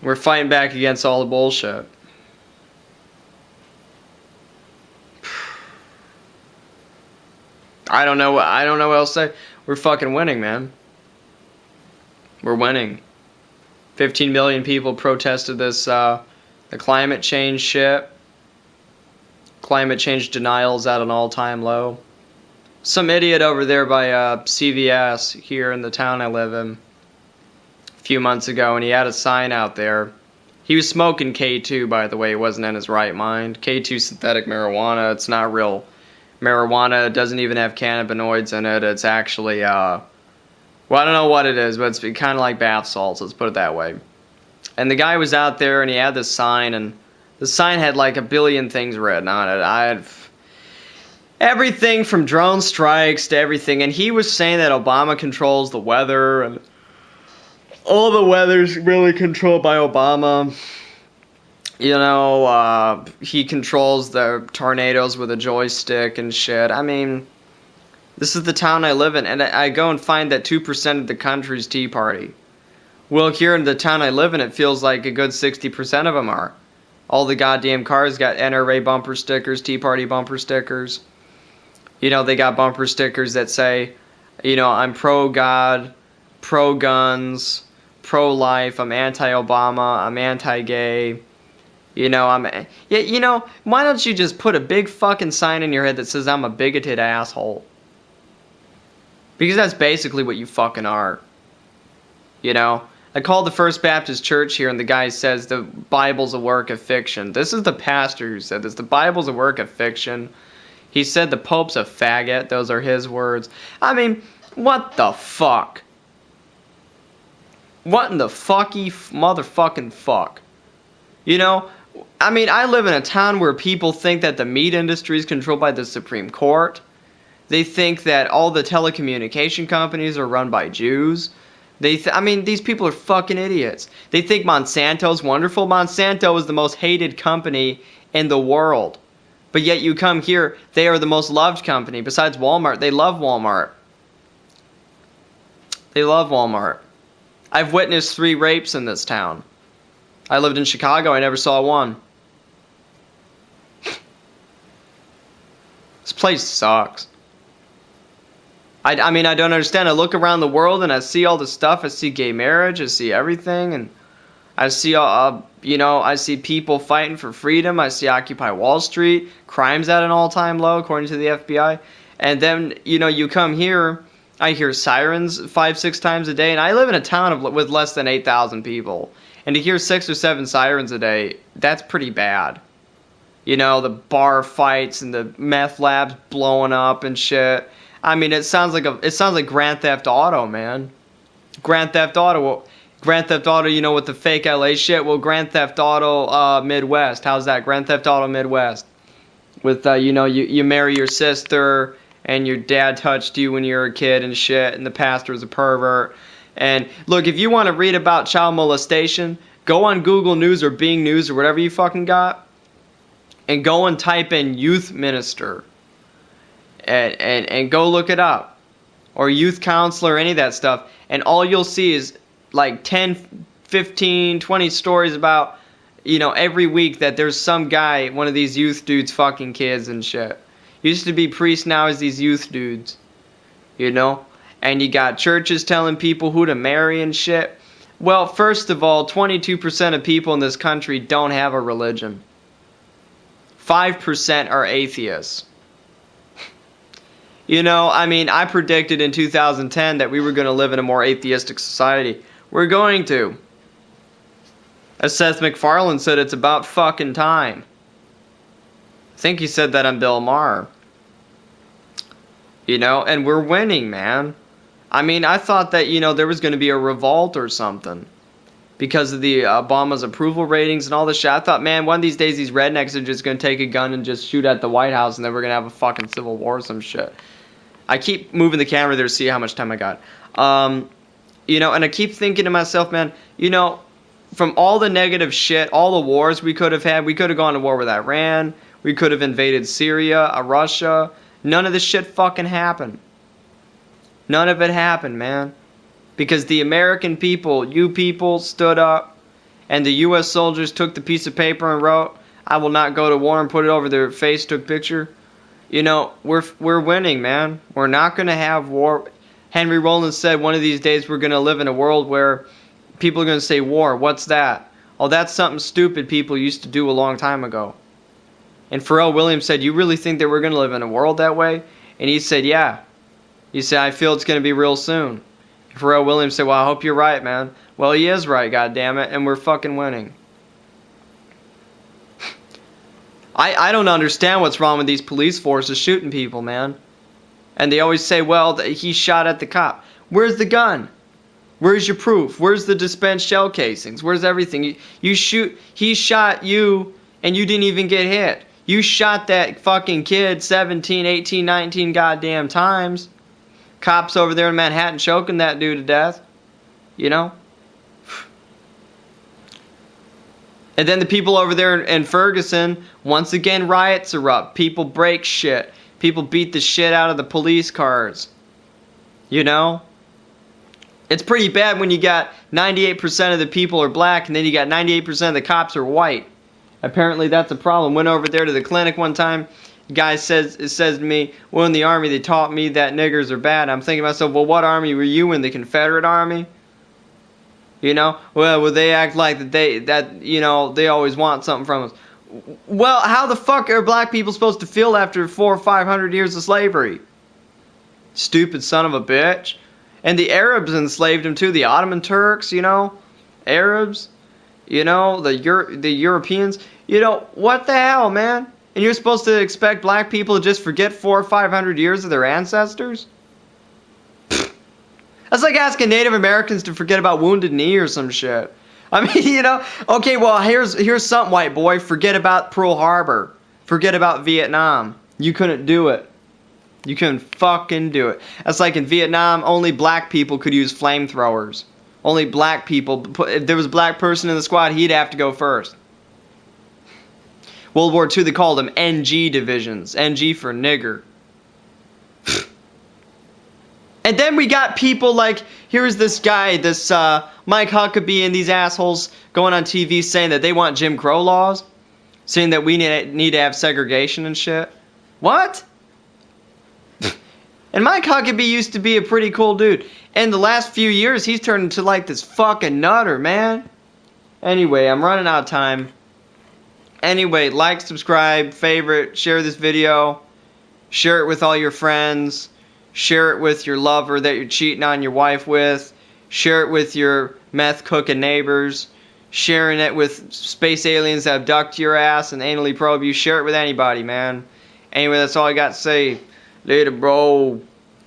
We're fighting back against all the bullshit. I don't know what else to say. We're fucking winning, man. We're winning. 15 million people protested this, the climate change shit. Climate change denial is at an all-time low. Some idiot over there by CVS here in the town I live in a few months ago, and he had a sign out there. He was smoking K2, by the way. He wasn't in his right mind. K2 synthetic marijuana. It's not real marijuana. It doesn't even have cannabinoids in it. It's actually, well, I don't know what it is, but it's kind of like bath salts. Let's put it that way. And the guy was out there, and he had this sign, and the sign had like a billion things written on it. Everything from drone strikes to everything. And he was saying that Obama controls the weather, and all the weather's really controlled by Obama. You know, he controls the tornadoes with a joystick and shit. I mean, this is the town I live in, and I go and find that 2% of the country's Tea Party. Well, here in the town I live in, it feels like a good 60% of them are. All the goddamn cars got NRA bumper stickers, Tea Party bumper stickers. You know, they got bumper stickers that say, you know, I'm pro-God, pro-guns, pro-life, I'm anti-Obama, I'm anti-gay. You know, you know, why don't you just put a big fucking sign in your head that says I'm a bigoted asshole? Because that's basically what you fucking are. You know? I called the First Baptist Church here, and the guy says the Bible's a work of fiction. This is the pastor who said this. The Bible's a work of fiction. He said the Pope's a faggot. Those are his words. I mean, what the fuck? What in the motherfucking fuck? You know, I mean, I live in a town where people think that the meat industry is controlled by the Supreme Court. They think that all the telecommunication companies are run by Jews. I mean, these people are fucking idiots. They think Monsanto's wonderful. Monsanto is the most hated company in the world. But yet you come here, they are the most loved company. Besides Walmart, they love Walmart. They love Walmart. I've witnessed 3 rapes in this town. I lived in Chicago, I never saw one. This place sucks. I mean, I don't understand. I look around the world and I see all the stuff. I see gay marriage, I see everything, and I see, you know, I see people fighting for freedom. I see Occupy Wall Street. Crime's at an all-time low, according to the FBI. And then, you know, you come here, I hear sirens 5-6 times a day. And I live in a town with less than 8,000 people. And to hear 6 or 7 sirens a day, that's pretty bad. You know, the bar fights and the meth labs blowing up and shit. I mean, it sounds like Grand Theft Auto, man. Grand Theft Auto. Well, Grand Theft Auto, you know, with the fake LA shit. Well, Grand Theft Auto Midwest. How's that? Grand Theft Auto Midwest. With, you know, you marry your sister and your dad touched you when you were a kid and shit, and the pastor was a pervert. And look, if you want to read about child molestation, go on Google News or Bing News or whatever you fucking got, and go and type in youth minister. And go look it up. Or youth counselor, any of that stuff. And all you'll see is like 10, 15, 20 stories about, you know, every week that there's some guy, one of these youth dudes fucking kids and shit. Used to be priests, now is these youth dudes. You know? And you got churches telling people who to marry and shit. Well, first of all, 22% of people in this country don't have a religion. 5% are atheists. You know, I mean, I predicted in 2010 that we were going to live in a more atheistic society. We're going to. As Seth MacFarlane said, it's about fucking time. I think he said that on Bill Maher. You know, and we're winning, man. I mean, I thought that, you know, there was going to be a revolt or something because of the Obama's approval ratings and all this shit. I thought, man, one of these days these rednecks are just going to take a gun and just shoot at the White House, and then we're going to have a fucking civil war or some shit. I keep moving the camera there to see how much time I got. You know, and I keep thinking to myself, man, you know, from all the negative shit, all the wars we could have had, we could have gone to war with Iran, we could have invaded Syria, Russia. None of this shit fucking happened. None of it happened, man. Because the American people, you people, stood up and the U.S. soldiers took the piece of paper and wrote, "I will not go to war," and put it over their face, took picture. You know, we're winning, man. We're not going to have war. Henry Rollins said one of these days we're going to live in a world where people are going to say war. What's that? Oh, that's something stupid people used to do a long time ago. And Pharrell Williams said, "You really think that we're going to live in a world that way?" And he said, "Yeah." He said, "I feel it's going to be real soon." And Pharrell Williams said, "Well, I hope you're right, man." Well, he is right, goddammit, and we're fucking winning. I don't understand what's wrong with these police forces shooting people, man. And they always say, well, he shot at the cop. Where's the gun? Where's your proof? Where's the dispensed shell casings? Where's everything? He shot you, and you didn't even get hit. You shot that fucking kid 17, 18, 19 goddamn times. Cops over there in Manhattan choking that dude to death. You know? And then the people over there in Ferguson, once again riots erupt. People break shit. People beat the shit out of the police cars. You know? It's pretty bad when you got 98% of the people are black and then you got 98% of the cops are white. Apparently that's a problem. Went over there to the clinic one time. The guy says to me, well, in the army they taught me that niggers are bad. I'm thinking to myself, well, what army were you in? The Confederate Army? You know, well, they act like they always want something from us. Well, how the fuck are black people supposed to feel after 400 or 500 years of slavery? Stupid son of a bitch. And the Arabs enslaved them too. The Ottoman Turks, you know, Arabs, you know, the Europeans. You know, what the hell, man? And you're supposed to expect black people to just forget 400 or 500 years of their ancestors? That's like asking Native Americans to forget about Wounded Knee or some shit. I mean, you know, okay, well, here's something, white boy. Forget about Pearl Harbor. Forget about Vietnam. You couldn't do it. You couldn't fucking do it. That's like in Vietnam, only black people could use flamethrowers. Only black people. If there was a black person in the squad, he'd have to go first. World War II, they called them NG divisions. NG for nigger. And then we got people like, here's this guy, this Mike Huckabee and these assholes going on TV saying that they want Jim Crow laws. Saying that we need to have segregation and shit. What? And Mike Huckabee used to be a pretty cool dude. And the last few years, he's turned into like this fucking nutter, man. Anyway, I'm running out of time. Anyway, like, subscribe, favorite, share this video. Share it with all your friends. Share it with your lover that you're cheating on your wife with. Share it with your meth cooking neighbors. Sharing it with space aliens that abduct your ass and anally probe you. Share it with anybody, man. Anyway, that's all I got to say. Later, bro.